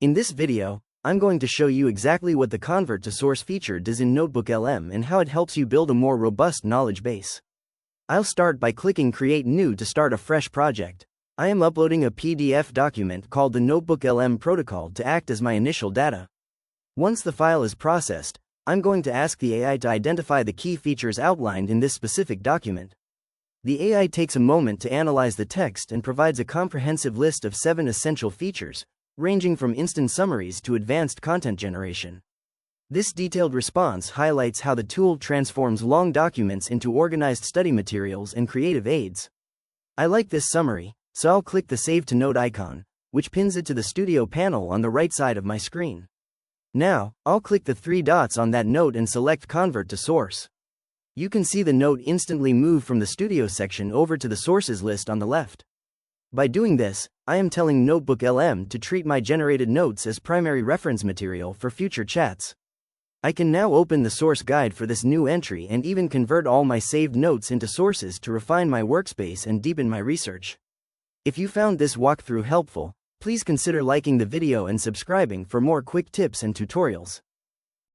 In this video, I'm going to show you exactly what the Convert to Source feature does in NotebookLM and how it helps you build a more robust knowledge base. I'll start by clicking Create New to start a fresh project. I am uploading a PDF document called the NotebookLM protocol to act as my initial data. Once the file is processed, I'm going to ask the AI to identify the key features outlined in this specific document. The AI takes a moment to analyze the text and provides a comprehensive list of 7 essential features, ranging from instant summaries to advanced content generation. This detailed response highlights how the tool transforms long documents into organized study materials and creative aids. I like this summary, so I'll click the Save to Note icon, which pins it to the Studio panel on the right side of my screen. Now, I'll click the 3 dots on that note and select Convert to Source. You can see the note instantly move from the Studio section over to the Sources list on the left. By doing this, I am telling NotebookLM to treat my generated notes as primary reference material for future chats. I can now open the source guide for this new entry and even convert all my saved notes into sources to refine my workspace and deepen my research. If you found this walkthrough helpful, please consider liking the video and subscribing for more quick tips and tutorials.